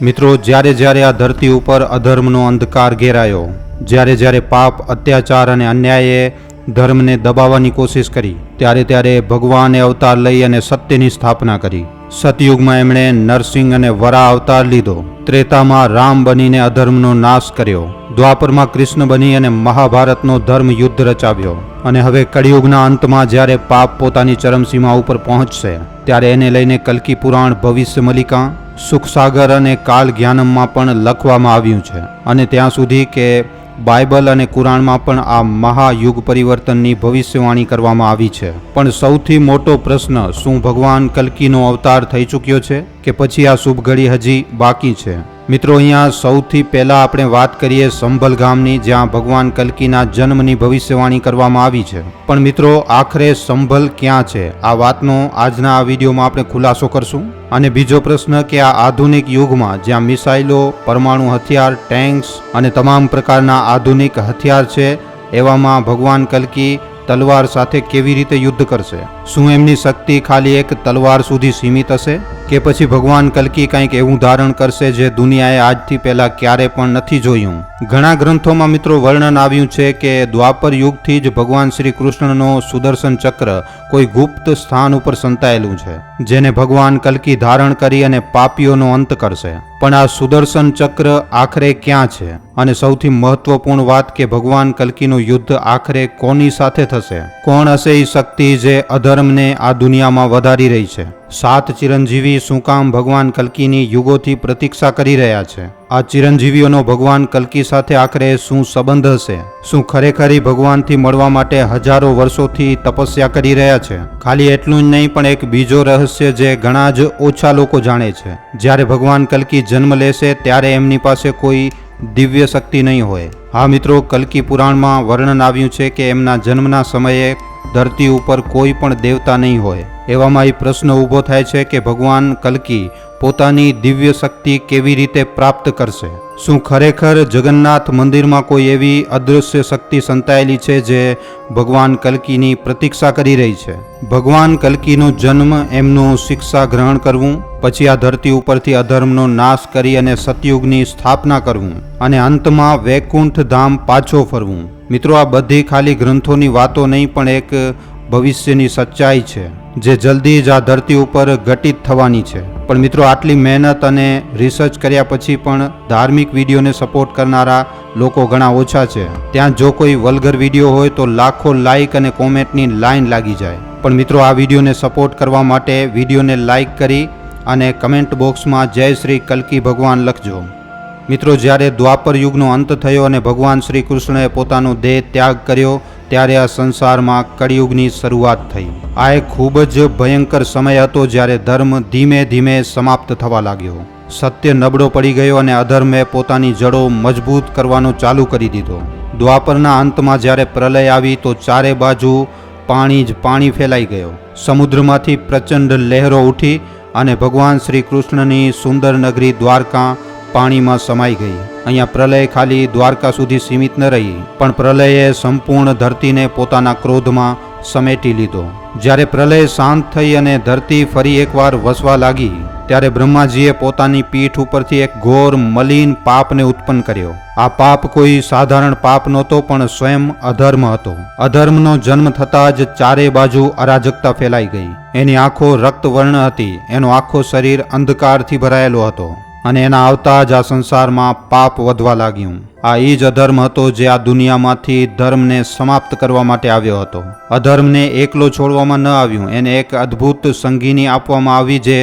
મિત્રો, જ્યારે જ્યારે આ ધરતી ઉપર અધર્મનો અંધકાર ઘેરાયો, જ્યારે જ્યારે પાપ, અત્યાચાર અને અન્યાયે ધર્મને દબાવવાની કોશિશ કરી, ત્યારે ત્યારે ભગવાને અવતાર લઈ અને સત્યની સ્થાપના કરી. સતયુગમાં એમણે નરસિંહ અને વરા અવતાર લીધો. ત્રેતામાં રામ બનીને અધર્મનો નાશ કર્યો. દ્વાપરમાં કૃષ્ણ બની અને મહાભારતનો ધર્મ યુદ્ધ રચાવ્યો. અને હવે કળિયુગના અંતમાં જ્યારે પાપ પોતાની ચરમસીમા ઉપર પહોંચશે, ત્યારે એને લઈને કલ્કી પુરાણ, ભવિષ્ય મલિકા, સુખસાગર અને કાલ જ્ઞાનમમાં પણ લખવામાં આવ્યું છે. અને ત્યાં સુધી કે બાઇબલ અને કુરાણમાં પણ આ મહાયુગ પરિવર્તનની ભવિષ્યવાણી કરવામાં આવી છે. પણ સૌથી મોટો પ્રશ્ન, શું ભગવાન કલ્કીનો અવતાર થઈ ચૂક્યો છે કે પછી આ શુભ ઘડી હજી બાકી છે? મિત્રો, અહીંયા સૌથી પહેલાં આપણે વાત કરીએ સંભલ ગામની, જ્યાં ભગવાન કલ્કીના જન્મની ભવિષ્યવાણી કરવામાં આવી છે. પણ મિત્રો, આખરે સંભલ ક્યાં છે? આ વાતનો આજના આ વિડીયોમાં આપણે ખુલાસો કરશું. અને બીજો પ્રશ્ન કે આ આધુનિક યુગમાં જ્યાં મિસાઇલો, પરમાણુ હથિયાર, ટેન્ક્સ અને તમામ પ્રકારના આધુનિક હથિયાર છે, એવામાં ભગવાન કલ્કી તલવાર સાથે કેવી રીતે યુદ્ધ કરશે? શું એમની શક્તિ ખાલી એક તલવાર સુધી સીમિત હશે કે પછી ભગવાન કલ્કી કંઈક એવું ધારણ કરશે જે દુનિયાએ આજથી પહેલા ક્યારે પણ નથી જોયું? ઘણા ગ્રંથોમાં મિત્રો વર્ણન આવ્યું છે કે દ્વાપર યુગથી જ ભગવાન શ્રી કૃષ્ણનો સુદર્શન ચક્ર કોઈ ગુપ્ત સ્થાન ઉપર સંતાયેલું છે, જેને ભગવાન કલ્કી ધારણ કરી અને પાપીઓનો અંત કરશે. પણ આ સુદર્શન ચક્ર આખરે ક્યાં છે? અને સૌથી મહત્વપૂર્ણ વાત કે ભગવાન કલ્કીનું યુદ્ધ આખરે કોની સાથે થશે? કોણ હશે એ શક્તિ જે અધર્મને આ દુનિયામાં વધારી રહી છે? 7 ચિરંજીવી શું કામ ભગવાન કલ્કીની યુગોથી પ્રતીક્ષા કરી રહ્યા છે? આ ચિરંજીવીઓનો ભગવાન કલ્કી સાથે આખરે શું સંબંધ હશે? શું ખરેખર ભગવાનથી મળવા માટે હજારો વર્ષોથી તપસ્યા કરી રહ્યા છે? ખાલી એટલું જ નહીં, પણ એક બીજો રહસ્ય જે ઘણા જ ઓછા લોકો જાણે છે. જ્યારે ભગવાન કલ્કી જન્મ લેશે ત્યારે એમની પાસે કોઈ દિવ્ય શક્તિ નહીં હોય. હા મિત્રો, કલ્કી પુરાણમાં વર્ણન આવ્યું છે કે એમના જન્મના સમયે ધરતી ઉપર કોઈ પણ દેવતા નહીં હોય. એવામાં એ પ્રશ્ન ઊભો થાય છે કે ભગવાન કલ્કી પોતાની દિવ્ય શક્તિ કેવી રીતે પ્રાપ્ત કરશે? શું ખરેખર જગન્નાથ મંદિરમાં કોઈ એવી અદૃશ્ય શક્તિ સંતાયેલી છે જે ભગવાન કલ્કીની પ્રતીક્ષા કરી રહી છે? ભગવાન કલ્કીનો જન્મ, એમનું શિક્ષા ગ્રહણ કરવું, પછી આ ધરતી ઉપરથી અધર્મનો નાશ કરી અને સતયુગની સ્થાપના કરવું, અને અંતમાં વૈકુંઠ ધામ પાછો ફરવું. મિત્રો, આ બધી ખાલી ગ્રંથોની વાતો નહીં, પણ એક ભવિષ્યની સચ્ચાઈ છે જે જલ્દી જ આ ધરતી ઉપર ઘટિત થવાની છે. પણ મિત્રો, આટલી મહેનત અને રિસર્ચ કર્યા પછી પણ ધાર્મિક વિડીયોને સપોર્ટ કરનારા લોકો ઘણા ઓછા છે. ત્યાં જો કોઈ વલ્ગર વિડીયો હોય તો લાખો લાઇક અને કોમેન્ટની લાઈન લાગી જાય. પણ મિત્રો, આ વિડીયોને સપોર્ટ કરવા માટે વિડીયોને લાઇક કરી અને કમેન્ટ બોક્સમાં જય શ્રી કલ્કી ભગવાન લખજો. મિત્રો, જ્યારે દ્વાપર યુગનો અંત થયો અને ભગવાન શ્રી કૃષ્ણએ પોતાનો દેહ ત્યાગ કર્યો, ત્યારે આ સંસારમાં કળિયુગની શરૂઆત થઈ. આ એક ખૂબ જ ભયંકર સમય હતો જ્યારે ધર્મ ધીમે ધીમે સમાપ્ત થવા લાગ્યો. સત્ય નબળો પડી ગયો અને અધર્મે પોતાની જડો મજબૂત કરવાનો ચાલુ કરી દીધો. દ્વાપરના અંતમાં જ્યારે પ્રલય આવી તો ચારે બાજુ પાણી જ પાણી ફેલાઈ ગયો. સમુદ્રમાંથી પ્રચંડ લહેરો ઉઠી અને ભગવાન શ્રી કૃષ્ણની સુંદર નગરી દ્વારકા પાણીમાં સમાઈ ગઈ. અહીંયા પ્રલય ખાલી દ્વારકા સુધી સીમિત ન રહી, પણ પ્રલયે સંપૂર્ણ ધરતીને પોતાના ક્રોધમાં સમેટી લીધો. જ્યારે પ્રલય શાંત થઈ અને ધરતી ફરી એકવાર વસવા લાગી, ત્યારે બ્રહ્માજીએ પોતાની પીઠ ઉપરથી એક ઘોર મલિન પાપને ઉત્પન્ન કર્યો. આ પાપ કોઈ સાધારણ પાપ નહોતો, પણ સ્વયં અધર્મ હતો. અધર્મનો જન્મ થતાં જ ચારે બાજુ અરાજકતા ફેલાઈ ગઈ. એની આંખો રક્તવર્ણ હતી, એનો આખો શરીર અંધકારથી ભરાયેલો હતો, અને એના આવતા જ આ સંસારમાં પાપ વધવા લાગ્યું. આ એ જ અધર્મ હતો જે આ દુનિયામાંથી ધર્મને સમાપ્ત કરવા માટે આવ્યો હતો. અધર્મને એકલો છોડવામાં ન આવ્યું, એને એક અદ્ભુત સંગીની આપવામાં આવી જે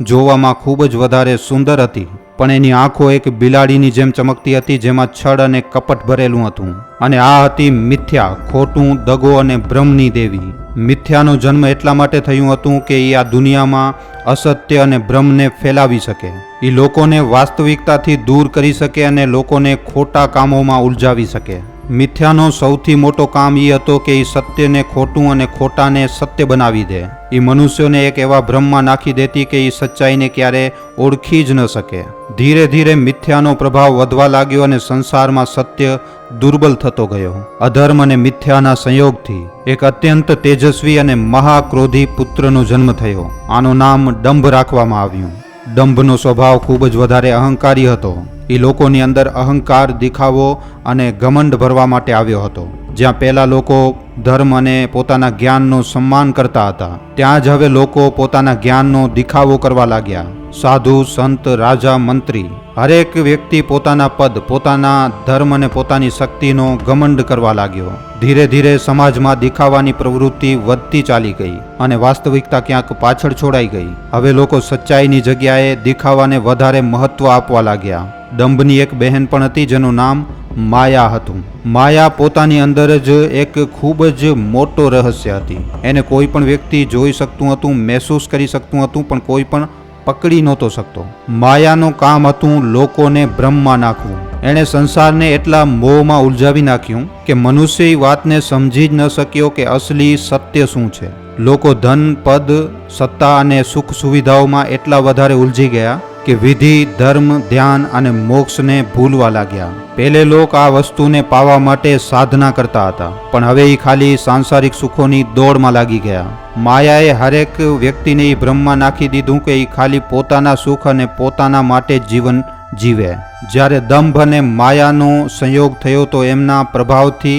જોવામાં ખૂબ જ વધારે સુંદર હતી. પણ એની આંખો એક બિલાડીની જેમ ચમકતી હતી, જેમાં છળ અને કપટ ભરેલું હતું. અને આ હતી મિથ્યા, ખોટું, દગો અને ભ્રમની દેવી. મિથ્યાનો જન્મ એટલા માટે થયું હતું કે એ આ દુનિયામાં અસત્ય અને ભ્રમને ફેલાવી શકે. એ લોકોને વાસ્તવિકતાથી દૂર કરી શકે અને લોકોને ખોટા કામોમાં ઉલઝાવી શકે. મિથ્યાનો સૌથી મોટો કામ એ હતો કે એ સત્યને ખોટું અને ખોટાને સત્ય બનાવી દે. એ મનુષ્યોને એક એવા ભ્રમમાં નાખી દેતી કે એ સચ્ચાઈને ક્યારે ઓળખી જ ન શકે. ધીરે ધીરે મિથ્યાનો પ્રભાવ વધવા લાગ્યો અને સંસારમાં સત્ય દુર્બલ થતો ગયો. અધર્મ અને મિથ્યાના સંયોગથી એક અત્યંત તેજસ્વી અને મહાક્રોધી પુત્રનો જન્મ થયો. આનું નામ ડંભ રાખવામાં આવ્યું. દંભનો સ્વભાવ ખૂબ જ વધારે અહંકારી હતો. એ લોકોની અંદર અહંકાર, દેખાવો અને ઘમંડ ભરવા માટે આવ્યો હતો. જ્યાં પહેલા લોકો ધર્મ અને પોતાના જ્ઞાનનો સન્માન કરતા હતા, ત્યાં જ હવે લોકો પોતાના જ્ઞાનનો દેખાવો કરવા લાગ્યા. સાધુ, સંત, રાજા, મંત્રી, હરેક વ્યક્તિ પોતાના પદ, પોતાના ધર્મ અને પોતાની શક્તિનો ઘમંડ કરવા લાગ્યો. ધીરે ધીરે સમાજમાં દેખાવાની પ્રવૃત્તિ વધતી ચાલી ગઈ અને વાસ્તવિકતા ક્યાંક પાછળ છોડાઈ ગઈ. હવે લોકો સચ્ચાઈની જગ્યાએ દેખાવાને વધારે મહત્વ આપવા લાગ્યા. દંભની એક બહેન પણ હતી જેનું નામ માયા હતું. માયા પોતાની અંદર જ એક ખૂબ જ મોટો રહસ્ય હતી. એને કોઈ પણ વ્યક્તિ જોઈ શકતું હતું, મહેસૂસ કરી શકતું હતું, પણ કોઈ પણ પકડી નહોતો શકતો. માયાનું કામ હતું લોકોને ભ્રમમાં નાખવું. એણે સંસારને એટલા મોહમાં ઉલઝાવી નાખ્યું કે મનુષ્ય એ વાતને સમજી જ ન શક્યો કે અસલી સત્ય શું છે. લોકો ધન, પદ, સત્તા અને સુખ સુવિધાઓમાં એટલા વધારે ઉલઝી ગયા કે વિધિ, ધર્મ, ધ્યાન અને મોક્ષને ભૂલવા લાગ્યા. પહેલે લોકો આ વસ્તુને પાવા માટે સાધના કરતા હતા, પણ હવે એ ખાલી સાંસારિક સુખોની દોડમાં લાગી ગયા. માયાએ હરેક વ્યક્તિને એ ભ્રમમાં નાખી દીધું કે એ ખાલી પોતાના સુખ અને પોતાના માટે જ જીવન જીવે. જ્યારે દંભ અને માયાનો સંયોગ થયો તો એમના પ્રભાવથી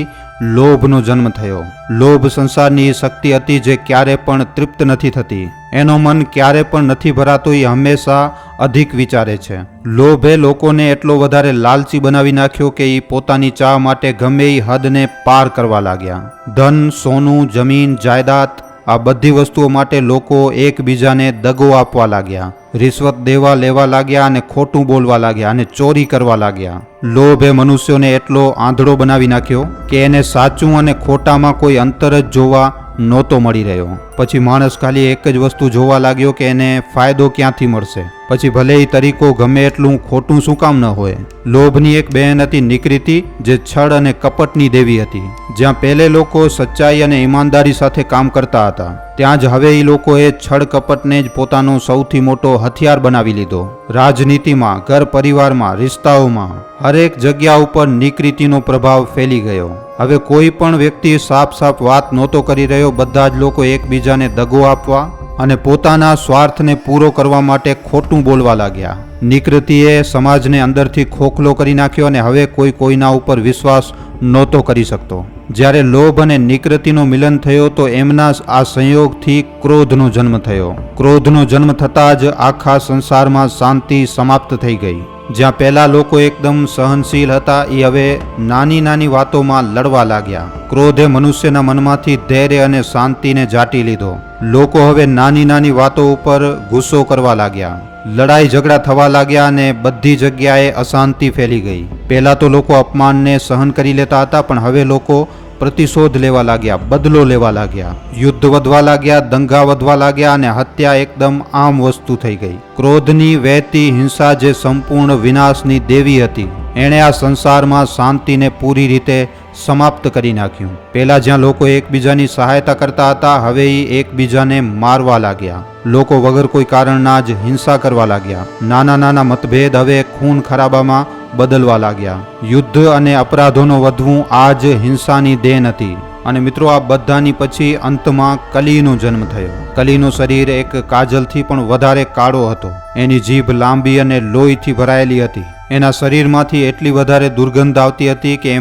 લોભનો જન્મ થયો. લોભ સંસારની શક્તિ હતી જે ક્યારે પણ તૃપ્ત નથી થતી. એનો મન ક્યારે પણ નથી ભરાતો, એ હંમેશા અધિક વિચારે છે. લોભે લોકોને એટલો વધારે લાલચી બનાવી નાખ્યો કે એ પોતાની ચાહ માટે ગમે એ હદને પાર કરવા લાગ્યા. ધન, સોનું, જમીન, જાયદાદ, આ બધી વસ્તુઓ માટે લોકો એકબીજાને દગો આપવા લાગ્યા, રિશ્વત દેવા લેવા લાગ્યા અને ખોટું બોલવા લાગ્યા અને ચોરી કરવા લાગ્યા. લોભે મનુષ્યોને એટલો આંધળો બનાવી નાખ્યો કે એને સાચું અને ખોટામાં કોઈ અંતર જ જોવા નહોતો મળી રહ્યો. પછી માણસ ખાલી એક જ વસ્તુ જોવા લાગ્યો કે એને ફાયદો ક્યાંથી મળશે. પછી ભલે એ તરીકો ગમે એટલું ખોટું શું કામ ન હોય. લોભની એક બહેન હતી નિકૃતિ, જે છળ અને કપટની દેવી હતી. જ્યાં પહેલે લોકો સચ્ચાઈ અને ઈમાનદારી સાથે કામ કરતા હતા, ત્યાં જ હવે એ લોકોએ છળ કપટને જ પોતાનો સૌથી મોટો હથિયાર બનાવી લીધો. રાજનીતિમાં, ઘર પરિવારમાં, રિશ્તાઓમાં, હરેક જગ્યા ઉપર નિકૃતિનો પ્રભાવ ફેલી ગયો. હવે કોઈ પણ વ્યક્તિ સાફ સાફ વાત નહોતો કરી રહ્યો. બધા જ લોકો એકબીજાને દગો આપવા અને પોતાના સ્વાર્થને પૂરો કરવા માટે ખોટું બોલવા લાગ્યા. નિકૃતિએ સમાજને અંદરથી ખોખલો કરી નાખ્યો અને હવે કોઈ કોઈના ઉપર વિશ્વાસ નહોતો કરી શકતો. જ્યારે લોભ અને નિકૃતિનું મિલન થયો તો એમના આ સંયોગથી ક્રોધનો જન્મ થયો. ક્રોધનો જન્મ થતાં જ આખા સંસારમાં શાંતિ સમાપ્ત થઈ ગઈ. જ્યાં પહેલા લોકો એકદમ સહનશીલ હતા, એ હવે નાની નાની વાતોમાં લડવા લાગ્યા. ક્રોધે મનુષ્યના મનમાંથી ધૈર્ય અને શાંતિને ઝાંટી લીધો. લોકો હવે નાની નાની વાતો ઉપર ગુસ્સો કરવા લાગ્યા, લડાઈ ઝઘડા થવા લાગ્યા અને બધી જગ્યાએ અશાંતિ ફેલી ગઈ. પહેલા તો લોકો અપમાનને સહન કરી લેતા હતા, પણ હવે લોકો પ્રતિશોધ લેવા લાગ્યા, બદલો લેવા લાગ્યા. યુદ્ધ વધવા લાગ્યા, દંગા વધવા લાગ્યા અને હત્યા એકદમ આમ વસ્તુ થઈ ગઈ. ક્રોધની વહેતી હિંસા જે સંપૂર્ણ વિનાશની દેવી હતી, એણે આ સંસારમાં શાંતિને પૂરી રીતે સમાપ્ત કરી નાખ્યું. પહેલા જ્યાં લોકો એકબીજાની સહાયતા કરતા હતા, હવે એ એકબીજાને મારવા લાગ્યા. લોકો વગર કોઈ કારણના જ હિંસા કરવા લાગ્યા. નાના નાના મતભેદ હવે ખૂન ખરાબામાં બદલવા લાગ્યા. યુદ્ધ અને અપરાધોનો વધવું આ જ હિંસાની દેન હતી. અને મિત્રો, આ બધાની પછી અંતમાં કલીનો જન્મ થયો. કલીનું શરીર એક કાજલથી પણ વધારે કાળો હતો. એની જીભ લાંબી અને લોહીથી ભરાયેલી હતી. એના શરીરમાંથી એટલી વધારે દુર્ગંધ આવતી હતી કે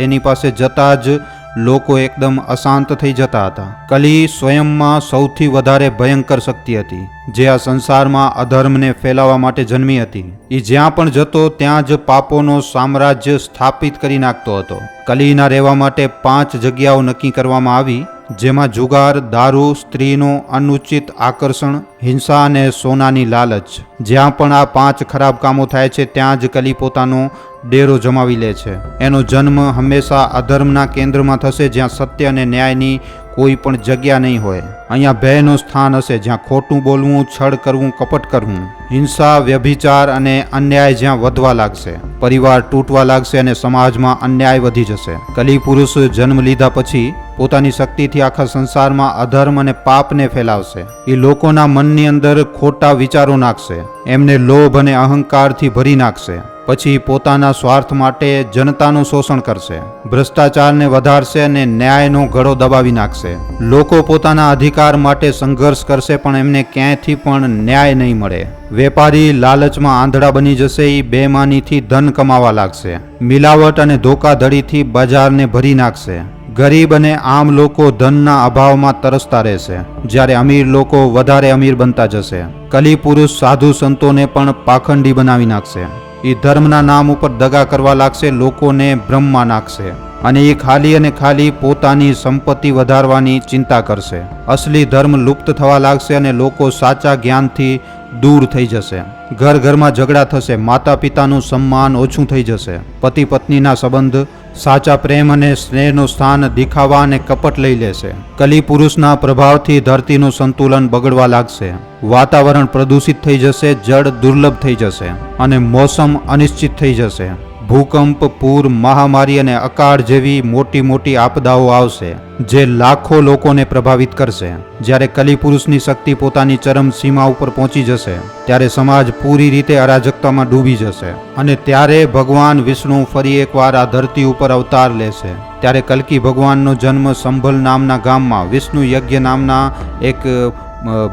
એની પાસે જતા જ લોકો એકદમ અશાંત થઈ જતા હતા. કલી સ્વયંમાં સૌથી વધારે ભયંકર શક્તિ હતી, જે આ સંસારમાં અધર્મને ફેલાવવા માટે જન્મી હતી. એ જ્યાં પણ જતો ત્યાં જ પાપોનો સામ્રાજ્ય સ્થાપિત કરી નાખતો હતો. કલીના રહેવા માટે 5 જગ્યાઓ નક્કી કરવામાં આવી, જેમાં જુગાર, દારૂ, સ્ત્રીનો અનુચિત આકર્ષણ, હિંસા અને સોનાની લાલચ. જ્યાં પણ આ 5 ખરાબ કામો થાય છે ત્યાં જ કલી પોતાનો ડેરો જમાવી લે છે. એનો જન્મ હંમેશા અધર્મના કેન્દ્રમાં થશે, જ્યાં સત્ય અને ન્યાયની કોઈ પણ જગ્યા નહીં હોય. અહીંયા ભયનું સ્થાન હશે, જ્યાં ખોટું બોલવું, છળ કરવું, કપટ કરવું, હિંસા, વ્યભિચાર અને અન્યાય જ્યાં વધવા લાગશે. પરિવાર તૂટવા લાગશે અને સમાજમાં અન્યાય વધી જશે. કલી પુરુષ જન્મ લીધા પછી પોતાની શક્તિથી આખા સંસારમાં અધર્મ અને પાપને ફેલાવશે. એ લોકોના મનની અંદર ખોટા વિચારો નાખશે, એમને લોભ અને અહંકારથી ભરી નાખશે. પછી પોતાના સ્વાર્થ માટે જનતાનું શોષણ કરશે, ભ્રષ્ટાચારને વધારશે અને ન્યાયનો ગળો દબાવી નાખશે. લોકો પોતાના અધિકાર માટે સંઘર્ષ કરશે પણ એમને ક્યાંયથી પણ ન્યાય નહીં મળે. વેપારી લાલચમાં આંધળા બની જશે. એ બેમાનીથી ધન કમાવા લાગશે. મિલાવટ અને ધોકાધડીથી બજારને ભરી નાખશે. ગરીબ અને આમ લોકો ધનના અભાવમાં તરસતા રહેશે, જ્યારે અમીર લોકો વધારે અમીર બનતા જશે. કલી પુરુષ સાધુ સંતોને પણ પાખંડી બનાવી નાખશે. એ ધર્મના નામ ઉપર દગા કરવા લાગશે, લોકોને ભ્રમમાં નાખશે અને એ ખાલી અને ખાલી પોતાની સંપત્તિ વધારવાની ચિંતા કરશે. અસલી ધર્મ લુપ્ત થવા લાગશે અને લોકો સાચા જ્ઞાનથી દૂર થઈ જશે. ઘર ઘરમાં ઝઘડા થશે. માતા પિતાનું સન્માન ઓછું થઈ જશે. પતિ પત્નીના સંબંધ સાચા પ્રેમ અને સ્નેહનું સ્થાન દેખાવા અને કપટ લઈ લેશે. કલી પુરુષના પ્રભાવથી ધરતીનું સંતુલન બગડવા લાગશે. વાતાવરણ પ્રદૂષિત થઈ જશે. જળ દુર્લભ થઈ જશે અને મોસમ અનિશ્ચિત થઈ જશે. ભૂકંપ, પૂર, મહામારી અને અકાળ જેવી મોટી મોટી આપદાઓ આવશે જે લાખો લોકોને પ્રભાવિત કરશે. જ્યારે કલી પુરુષની શક્તિ પોતાની ચરમ સીમા ઉપર પહોંચી જશે ત્યારે સમાજ પૂરી રીતે અરાજકતામાં ડૂબી જશે અને ત્યારે ભગવાન વિષ્ણુ ફરી એકવાર આ ધરતી ઉપર અવતાર લેશે. ત્યારે કલ્કી ભગવાનનો જન્મ સંભલ નામના ગામમાં વિષ્ણુ યજ્ઞ નામના એક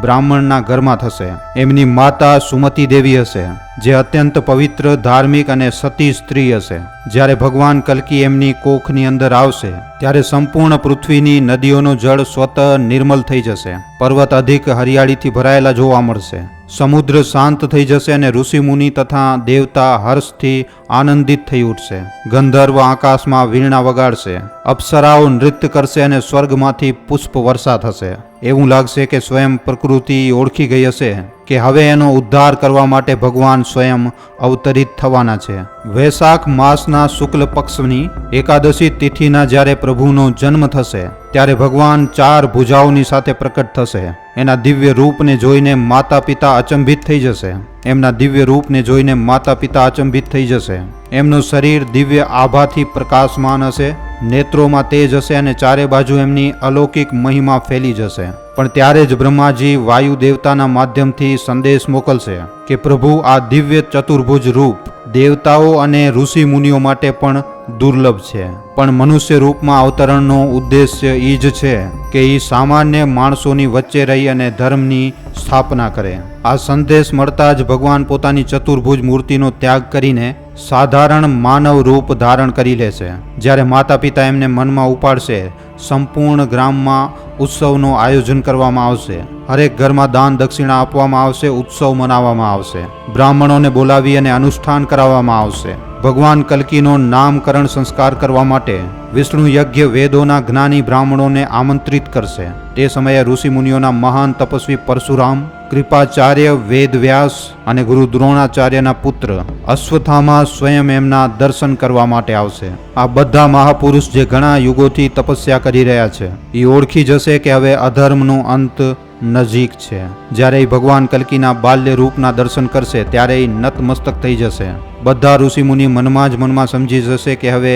બ્રાહ્મણના ઘરમાં થશે. એમની માતા સુમતી દેવી હશે જે અત્યંત પવિત્ર, ધાર્મિક અને સતી સ્ત્રી હશે. જ્યારે ભગવાન કલ્કી એમની કોખની અંદર આવશે ત્યારે સંપૂર્ણ પૃથ્વીની નદીઓનું જળ સ્વતઃ નિર્મલ થઈ જશે. પર્વત અધિક હરિયાળીથી ભરાયેલા જોવા મળશે. સમુદ્ર શાંત થઈ જશે અને ઋષિ મુનિ તથા દેવતા હર્ષથી આનંદિત થઈ ઉઠશે. ગંધર્વ આકાશમાં વીણા વગાડશે. અપ્સરાઓ નૃત્ય કરશે અને સ્વર્ગમાંથી પુષ્પ વર્ષા થશે. એવું લાગશે કે સ્વયં પ્રકૃતિ ઓળખી ગઈ હશે કે હવે એનો ઉદ્ધાર કરવા માટે ભગવાન સ્વયં અવતરિત થવાના છે. વૈશાખ માસના શુક્લ પક્ષની એકાદશી તિથિના જ્યારે પ્રભુનો જન્મ થશે ત્યારે ભગવાન 4 ભુજાઓની સાથે પ્રકટ થશે. એના દિવ્ય રૂપને જોઈને માતા પિતા અચંભિત થઈ જશે. એમના દિવ્ય રૂપને જોઈને માતા પિતા અચંભિત થઈ જશે. એમનું શરીર દિવ્ય આભાથી પ્રકાશમાન હશે. નેત્રોમાં તેજ હશે અને ચારે બાજુ એમની અલૌકિક મહિમા ફેલી જશે. પણ ત્યારે જ બ્રહ્માજી વાયુ દેવતાના માધ્યમથી સંદેશ મોકલશે કે પ્રભુ આ દિવ્ય ચતુર્ભુજ રૂપ દેવતાઓ અને ઋષિ મુનિઓ માટે પણ દુર્લભ છે, પણ મનુષ્ય રૂપમાં અવતરણનો ઉદ્દેશ્ય એ જ છે કે એ સામાન્ય માણસોની વચ્ચે રહી અને ધર્મની સ્થાપના કરે. આ સંદેશ મળતા જ ભગવાન પોતાની ચતુર્ભુજ મૂર્તિનો ત્યાગ કરીને સાધારણ માનવ રૂપ ધારણ કરી લેશે. જ્યારે માતા પિતા એમને મનમાં ઉપાડશે, સંપૂર્ણ ગ્રામમાં ઉત્સવનું આયોજન કરવામાં આવશે. હરેક ઘરમાં દાન દક્ષિણા આપવામાં આવશે. ઉત્સવ મનાવવામાં આવશે. બ્રાહ્મણોને બોલાવી અને અનુષ્ઠાન કરાવવામાં આવશે. ભગવાન કલ્કીનો નામકરણ સંસ્કાર કરવા માટે વિષ્ણુ યજ્ઞ વેદોના જ્ઞાની બ્રાહ્મણોને આમંત્રિત કરશે. તે સમયે ઋષિ મુનિઓના મહાન તપસ્વી પરશુરામ, કૃપાચાર્ય, વેદવ્યાસ અને ગુરુ દ્રોણાચાર્યના પુત્ર અશ્વત્થામા સ્વયં એમના દર્શન કરવા માટે આવશે. આ બધા મહાપુરુષ જે ઘણા યુગોથી તપસ્યા કરી રહ્યા છે એ ઓળખી જશે કે હવે અધર્મનો અંત નજીક છે. જ્યારે એ ભગવાન કલ્કીના બાલ્ય રૂપના દર્શન કરશે ત્યારે એ નતમસ્તક થઈ જશે. બધા ઋષિમુનિ મનમાં જ મનમાં સમજી જશે કે હવે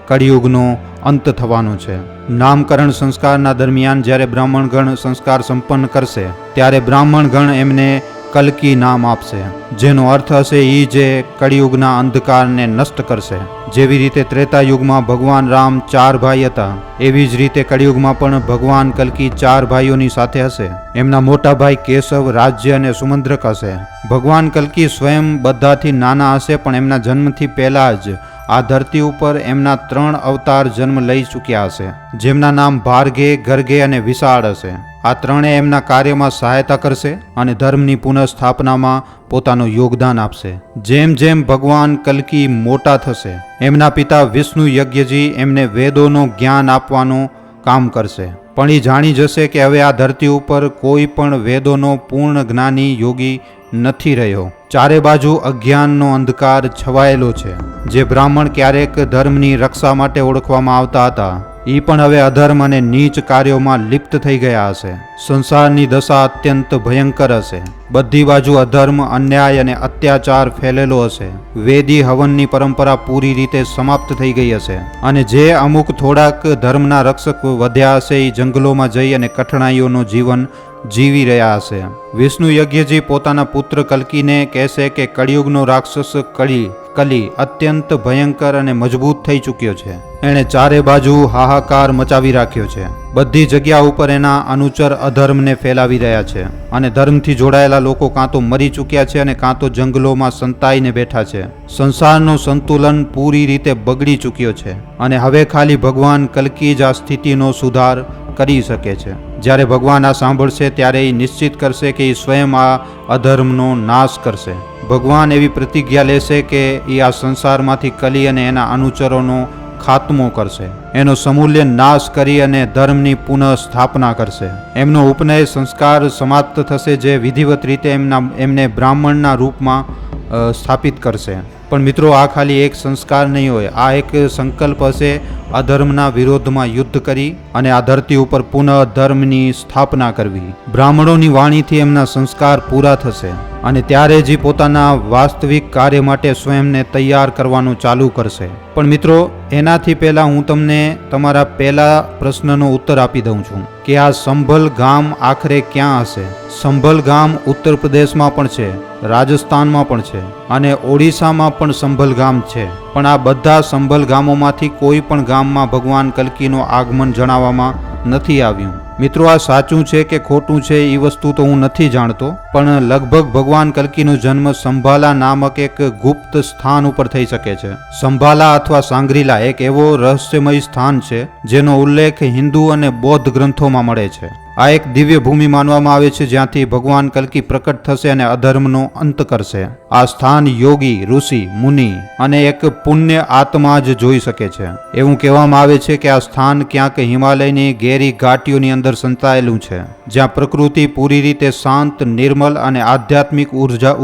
કળિયુગનો અંત થવાનો છે. નામકરણ સંસ્કારના દરમિયાન જ્યારે બ્રાહ્મણગણ સંસ્કાર સંપન્ન કરશે ત્યારે બ્રાહ્મણગણ એમને કલ્કી નામ આપશે, જેનો અર્થ હશે એ જે કળિયુગના અંધકારને નષ્ટ કરશે. જેવી રીતે ત્રેતા યુગમાં ભગવાન રામ 4 ભાઈ હતા, એવી જ રીતે કળિયુગમાં પણ ભગવાન કલ્કી 4 ભાઈઓની સાથે હશે. એમના મોટા ભાઈ કેશવ, રાજ્ય અને સુમંદ્રક હશે. ભગવાન કલ્કી સ્વયં બધાથી નાના હશે, પણ એમના જન્મથી પહેલા જ આ ધરતી ઉપર એમના 3 અવતાર જન્મ લઈ ચૂક્યા હશે, જેમના નામ ભાર્ગે, ગર્ગે અને વિશાળ હશે. આ ત્રણેય એમના કાર્યમાં સહાયતા કરશે અને ધર્મની પુનઃસ્થાપનામાં પોતાનું યોગદાન આપશે. જેમ જેમ ભગવાન કલ્કી મોટા થશે, એમના પિતા વિષ્ણુ યજ્ઞજી એમને વેદોનું જ્ઞાન આપવાનું કામ કરશે. પણ એ જાણી જશે કે હવે આ ધરતી ઉપર કોઈ પણ વેદોનો પૂર્ણ જ્ઞાની યોગી નથી રહ્યો. ચારે બાજુ અજ્ઞાનનો અંધકાર છવાયેલો છે. જે બ્રાહ્મણ ક્યારેક ધર્મની રક્ષા માટે ઓળખવામાં આવતા હતા, એ પણ હવે અધર્મ અને નીચ કાર્યોમાં લિપ્ત થઈ ગયા હશે. સંસારની દશા અત્યંત ભયંકર હશે. બધી બાજુ અધર્મ, અન્યાય અને અત્યાચાર ફેલેલો હશે. વેદી હવનની પરંપરા પૂરી રીતે સમાપ્ત થઈ ગઈ હશે અને જે અમુક થોડાક ધર્મના રક્ષક વધ્યા હશે એ જંગલોમાં જઈ અને કઠણાઈઓનું જીવન જીવી રહ્યા હશે. વિષ્ણુ યજ્ઞજી પોતાના પુત્ર કલ્કીને કહેશે કે કળિયુગનો રાક્ષસ કલી અત્યંત ભયંકર અને મજબૂત થઈ ચૂક્યો છે. એણે ચારે બાજુ હાહાકાર મચાવી રાખ્યો છે. બધી જગ્યા ઉપર એના અનુચર અધર્મને ફેલાવી રહ્યા છે અને ધર્મથી જોડાયેલા લોકો કાં તો મરી ચૂક્યા છે અને કાં તો જંગલોમાં સંતાઈને બેઠા છે. સંસારનો સંતુલન પૂરી રીતે બગડી ચૂક્યો છે અને હવે ખાલી ભગવાન કલ્કી જ આ સ્થિતિનો સુધાર કરી શકે છે. જ્યારે ભગવાન આ સાંભળશે ત્યારે એ નિશ્ચિત કરશે કે એ સ્વયં આ અધર્મનો નાશ કરશે. ભગવાન એવી પ્રતિજ્ઞા લેશે કે એ આ સંસારમાંથી કલી અને એના અનુચરોનો ખાત્મો કરશે, એનો સમૂલ્ય નાશ કરી અને ધર્મની પુનઃ સ્થાપના કરશે. એમનો ઉપનય સંસ્કાર સમાપ્ત થશે જે વિધિવત રીતે એમને બ્રાહ્મણના રૂપમાં સ્થાપિત કરશે. પણ મિત્રો, આ ખાલી એક સંસ્કાર નહીં હોય, આ એક સંકલ્પ હશે અધર્મના વિરોધમાં યુદ્ધ કરી અને આ ધરતી ઉપર પુનઃ ધર્મની સ્થાપના કરવી. બ્રાહ્મણોની વાણીથી એમના સંસ્કાર પૂરા થશે અને ત્યારે જ પોતાના વાસ્તવિક કાર્ય માટે સ્વયંને તૈયાર કરવાનું ચાલુ કરશે. પણ મિત્રો, એનાથી પહેલાં હું તમને તમારા પહેલા પ્રશ્નનો ઉત્તર આપી દઉં છું કે આ સંભલ ગામ આખરે ક્યાં હશે? સંભલ ગામ ઉત્તર પ્રદેશમાં પણ છે, રાજસ્થાનમાં પણ છે અને ઓડિશામાં પણ સંભલ ગામ છે. પણ આ બધા સંભલ ગામોમાંથી કોઈ પણ ગામમાં ભગવાન કલ્કીનું આગમન જણાવવામાં નથી આવ્યું. મિત્રો, આ સાચું છે કે ખોટું છે એ વસ્તુ તો હું નથી જાણતો, પણ લગભગ ભગવાન કલ્કીનો જન્મ સંભાલા નામક એક ગુપ્ત સ્થાન ઉપર થઈ શકે છે. સંભાલા અથવા સાંગ્રીલા એક એવો રહસ્યમય સ્થાન છે જેનો ઉલ્લેખ હિન્દુ અને બૌદ્ધ ગ્રંથોમાં મળે છે. આ એક દિવ્ય ભૂમિ માનવામાં આવે છે જ્યાંથી ભગવાન કલ્કી પ્રકટ થશે અને અધર્મનો અંત કરશે. આ સ્થાન યોગી, ઋષિ, મુનિ અને એક પુણ્ય આત્મા જ જોઈ શકે છે. એવું કહેવામાં આવે છે કે આ સ્થાન ક્યાંક હિમાલયની ઘેરી ઘાટીઓની અંદર સંતાયેલું છે, જ્યાં પ્રકૃતિ પૂરી રીતે શાંત, નિર્મલ અને આધ્યાત્મિક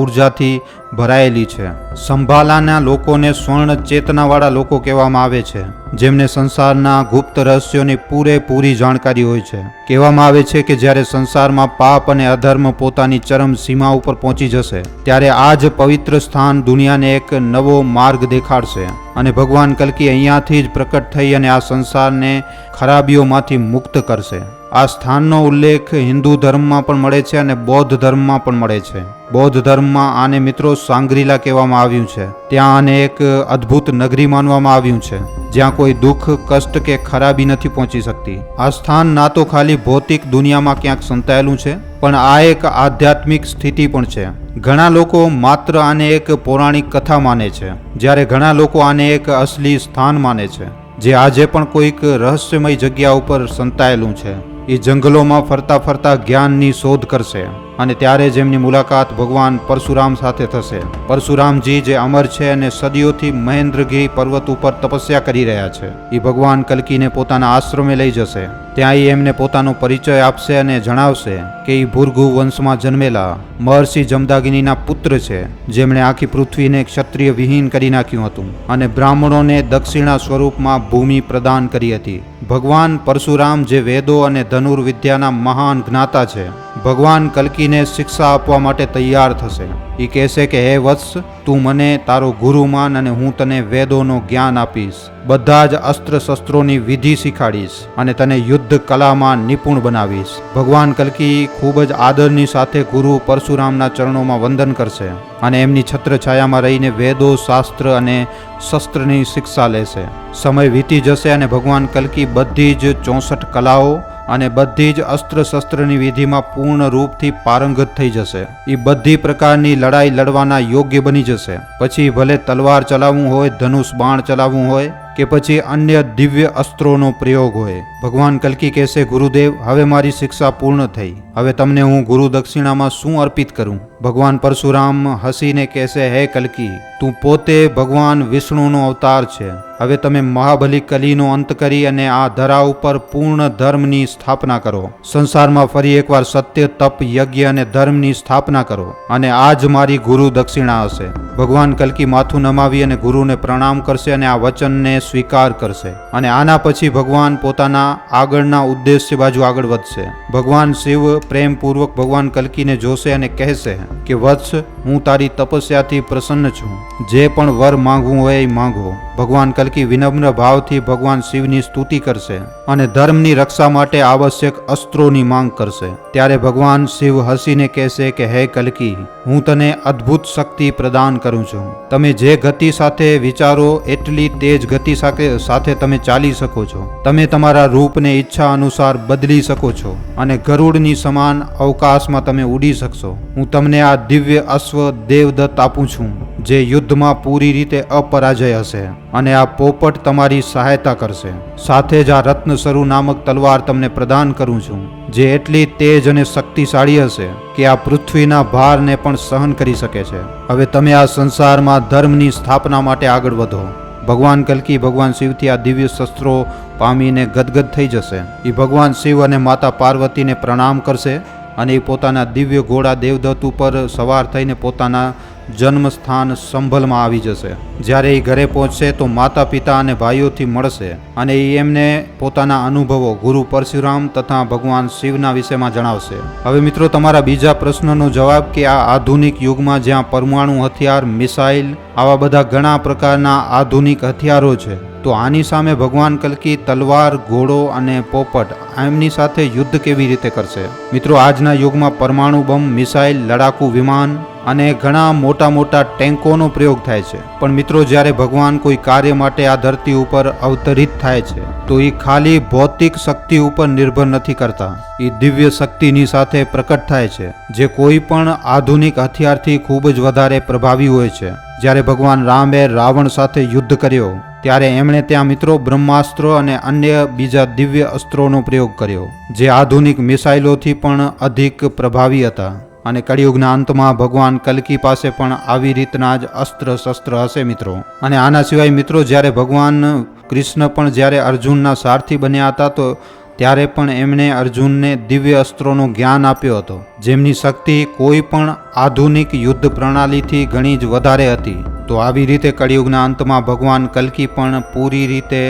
ઉર્જાથી ભરાયેલી છે. સંભાલાના લોકોને સ્વર્ણ ચેતનાવાળા લોકો કહેવામાં આવે છે, જેમને સંસારના ગુપ્ત રહસ્યોની પૂરેપૂરી જાણકારી હોય છે. કહેવામાં આવે છે કે જ્યારે સંસારમાં પાપ અને અધર્મ પોતાની ચરમ સીમા ઉપર પહોંચી જશે ત્યારે આ જ પવિત્ર સ્થાન દુનિયાને એક નવો માર્ગ દેખાડશે અને ભગવાન કલ્કી અહીંયાથી જ પ્રકટ થઈ અને આ સંસારને ખરાબીઓમાંથી મુક્ત કરશે. આ સ્થાનનો ઉલ્લેખ હિન્દુ ધર્મમાં પણ મળે છે અને બૌદ્ધ ધર્મમાં પણ મળે છે. બૌદ્ધ ધર્મમાં આને મિત્રો સાંગ્રીલા કહેવામાં આવ્યું છે. ત્યાં આને એક અદ્ભુત નગરી માનવામાં આવ્યું છે જ્યાં કોઈ દુઃખ, કષ્ટ કે ખરાબી નથી પહોંચી શકતી. આ સ્થાન ના તો ખાલી ભૌતિક દુનિયામાં ક્યાંક સંતાયેલું છે, પણ આ એક આધ્યાત્મિક સ્થિતિ પણ છે. ઘણા લોકો માત્ર આને એક પૌરાણિક કથા માને છે, જ્યારે ઘણા લોકો આને એક અસલી સ્થાન માને છે જે આજે પણ કોઈક રહસ્યમય જગ્યા ઉપર સંતાયેલું છે. એ જંગલોમાં ફરતા ફરતા જ્ઞાનની શોધ કરશે અને ત્યારે જ એમની મુલાકાત ભગવાન પરશુરામ સાથે થશે. પરશુરામજી જે અમર છે અને સદીઓથી મહેન્દ્રગિરી પર્વત ઉપર તપસ્યા કરી રહ્યા છે, એ ભગવાન કલ્કીને પોતાના આશ્રમે લઈ જશે. ત્યાં એ એમને પોતાનો પરિચય આપશે અને જણાવશે કે એ ભૃગુ વંશમાં જન્મેલા મહર્ષિ જમદાગ્નિના પુત્ર છે, જેમણે આખી પૃથ્વીને ક્ષત્રિય વિહીન કરી નાખ્યું હતું અને બ્રાહ્મણોને દક્ષિણા સ્વરૂપમાં ભૂમિ પ્રદાન કરી હતી. ભગવાન પરશુરામ જે વેદો અને ધનુર્વિદ્યાના મહાન જ્ઞાતા છે, ભગવાન કલ્કીને શિક્ષા આપવા માટે તૈયાર થશે. એ કહેશે કે હે વત્સ, તું મને તારો ગુરુ માન અને હું તને વેદોનો જ્ઞાન આપીશ, બધા જ અસ્ત્ર શસ્ત્રોની વિધિ શીખાડીશ અને તને યુદ્ધ કલામાં નિપુણ બનાવીશ. ભગવાન કલ્કી ખૂબ જ આદરની સાથે ગુરુ પરશુરામના ચરણોમાં વંદન કરશે અને એમની છત્રછાયામાં રહીને વેદો, શાસ્ત્ર અને શસ્ત્રની શિક્ષા લેશે. સમય વીતી જશે અને ભગવાન કલ્કી બધી જ 64 કલાઓ અને બધી જ અસ્ત્ર શસ્ત્રની વિધિમાં પૂર્ણ રૂપથી પારંગત થઈ જશે. એ બધી પ્રકારની લડાઈ લડવાના યોગ્ય બની જશે. પછી ભલે તલવાર ચલાવવું હોય, ધનુષ બાણ ચલાવવું હોય કે પછી અન્ય દિવ્ય અસ્ત્રોનો પ્રયોગ હોય. ભગવાન કલ્કી કહેશે, ગુરુદેવ, હવે મારી શિક્ષા પૂર્ણ થઈ, હવે તમને હું ગુરુ દક્ષિણામાં શું અર્પિત કરું? ભગવાન પરશુરામ હસીને કહેશે, હે કલ્કી, તું પોતે ભગવાન વિષ્ણુનો અવતાર છે. હવે તમે મહાબલી કલીનો અંત કરી અને આ ધરા ઉપર પૂર્ણ ધર્મની સ્થાપના કરો. સંસારમાં ફરી એકવાર સત્ય, તપ, યજ્ઞ અને ધર્મની સ્થાપના કરો અને આ જ મારી ગુરુ દક્ષિણા હશે. ભગવાન કલ્કી માથું નમાવી અને ગુરુને પ્રણામ કરશે અને આ વચનને સ્વીકાર કરશે અને આના પછી ભગવાન પોતાના આગળના ઉદ્દેશ્ય બાજુ આગળ વધશે. ભગવાન શિવ પ્રેમપૂર્વક ભગવાન કલ્કીને જોશે અને કહેશે કે વત્સ, હું તારી તપસ્યાથી પ્રસન્ન છું. જે પણ વર માંગવું હોય એ માંગો. ભગવાન કલ્કી વિનમ્ર ભાવથી ભગવાન શિવની સ્તુતિ કરશે અને ધર્મની રક્ષા માટે આવશ્યક અસ્ત્રોની માંગ કરશે. ત્યારે ભગવાન શિવ હસીને કહેશે કે હે કલ્કી, હું તને અદ્ભુત શક્તિ પ્રદાન કરું છું. તમે જે ગતિ સાથે વિચારો એટલી તેજ ગતિ સાથે તમે ચાલી શકો છો. તમે તમારા રૂપને ઈચ્છા અનુસાર બદલી શકો છો અને ગરુડની સમાન અવકાશમાં તમે ઉડી શકશો. હું તમને આ દિવ્ય અશ્વ દેવદત્ત આપું છું, જે યુદ્ધમાં પૂરી રીતે અપરાજય હશે અને આ પોપટ તમારી સહાયતા કરશે. સાથે જ આ રત્નસ્વરૂ નામક તલવાર તમને પ્રદાન કરું છું, જે એટલી તેજ અને શક્તિશાળી હશે કે આ પૃથ્વીના ભારને પણ સહન કરી શકે છે. હવે તમે આ સંસારમાં ધર્મની સ્થાપના માટે આગળ વધો. ભગવાન કલ્કી ભગવાન શિવથી આ દિવ્ય શસ્ત્રો પામીને ગદગદ થઈ જશે. એ ભગવાન શિવ અને માતા પાર્વતીને પ્રણામ કરશે અને એ પોતાના દિવ્ય ઘોડા દેવદત્ત ઉપર સવાર થઈને પોતાના જન્મસ્થાન સંભલમાં આવી જશે. જ્યારે એ ઘરે પહોંચશે તો માતા પિતા અને ભાઈઓથી મળશે અને એ એમને પોતાના અનુભવો ગુરુ પરશુરામ તથા ભગવાન શિવના વિશેમાં જણાવશે. હવે મિત્રો, તમારા બીજા પ્રશ્નનો જવાબ કે આ આધુનિક યુગમાં જ્યાં પરમાણુ હથિયાર, મિસાઇલ, આવા બધા ઘણા પ્રકારના આધુનિક હથિયારો છે, તો આની સામે ભગવાન કલ્કી તલવાર, ઘોડો અને પોપટ એમની સાથે યુદ્ધ કેવી રીતે કરશે? મિત્રો, આજના યુગમાં પરમાણુ બોમ્બ, મિસાઇલ, લડાકુ વિમાન અને ઘણા મોટા મોટા ટેન્કોનો પ્રયોગ થાય છે. પણ મિત્રો, જ્યારે ભગવાન કોઈ કાર્ય માટે આ ધરતી ઉપર અવતરિત થાય છે તો એ ખાલી ભૌતિક શક્તિ ઉપર નિર્ભર નથી કરતા. એ દિવ્ય શક્તિની સાથે પ્રકટ થાય છે, જે કોઈ પણ આધુનિક હથિયારથી ખૂબ જ વધારે પ્રભાવી હોય છે. જ્યારે ભગવાન રામે રાવણ સાથે યુદ્ધ કર્યો ત્યારે એમણે ત્યાં મિત્રો બ્રહ્માસ્ત્ર અને અન્ય બીજા દિવ્ય અસ્ત્રોનો પ્રયોગ કર્યો, જે આધુનિક મિસાઇલોથી પણ અધિક પ્રભાવી હતા. અને કળિયુગના અંતમાં ભગવાન કલ્કી પાસે પણ આવી રીતના જ અસ્ત્ર શસ્ત્ર હશે મિત્રો. અને આના સિવાય મિત્રો, જ્યારે ભગવાન કૃષ્ણ પણ જ્યારે અર્જુનના સારથી બન્યા હતા તો ત્યારે પણ એમણે અર્જુનને દિવ્ય અસ્ત્રોનું જ્ઞાન આપ્યો હતો, જેમની શક્તિ કોઈ પણ આધુનિક યુદ્ધ પ્રણાલીથી ઘણી જ વધારે હતી. તો આવી રીતે કળિયુગના અંતમાં ભગવાન કલ્કી પણ પૂરી રીતે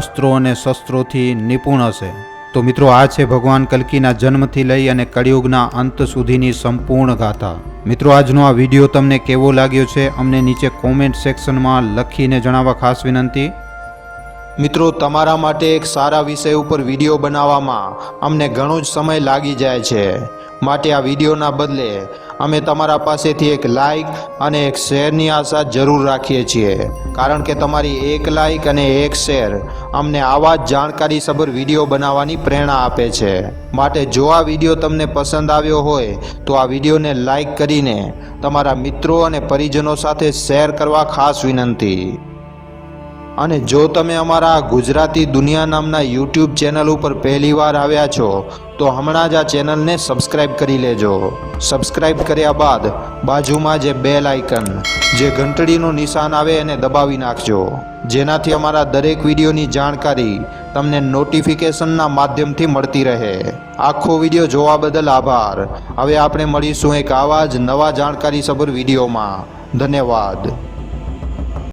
અસ્ત્રો અને શસ્ત્રોથી નિપુણ હશે. તો મિત્રો, આ છે ભગવાન કલ્કીના જન્મથી લઈ અને કળિયુગના અંત સુધીની સંપૂર્ણ ગાથા. મિત્રો, આજનો આ વિડીયો તમને કેવો લાગ્યો છે અમને નીચે કોમેન્ટ સેક્શનમાં લખીને જણાવવા ખાસ વિનંતી. મિત્રો, તમારા માટે એક સારા વિષય ઉપર વિડીયો બનાવવામાં અમને ઘણો જ સમય લાગી જાય છે. માટે આ વિડીયોના બદલે અમે તમારા પાસેથી એક લાઇક અને એક શેરની આશા જરૂર રાખીએ છીએ, કારણ કે તમારી એક લાઇક અને એક શેર અમને આવા જ જાણકારીસભર વિડીયો બનાવવાની પ્રેરણા આપે છે. માટે જો આ વિડીયો તમને પસંદ આવ્યો હોય તો આ વિડીયોને લાઇક કરીને તમારા મિત્રો અને પરિજનો સાથે શેર કરવા ખાસ વિનંતી. અને જો તમે અમારા ગુજરાતી દુનિયા નામના યુટ્યુબ ચેનલ ઉપર પહેલીવાર આવ્યા છો તો હમણાં જ આ ચેનલને સબસ્ક્રાઈબ કરી લેજો. સબસ્ક્રાઈબ કર્યા બાદ બાજુમાં જે બેલ આઇકન, જે ઘંટડીનું નિશાન આવે એને દબાવી નાખજો, જેનાથી અમારા દરેક વિડીયોની જાણકારી તમને નોટિફિકેશનના માધ્યમથી મળતી રહે. આખો વિડીયો જોવા બદલ આભાર. હવે આપણે મળીશું એક આવા જ નવા જાણકારીસભર વિડીયોમાં. ધન્યવાદ.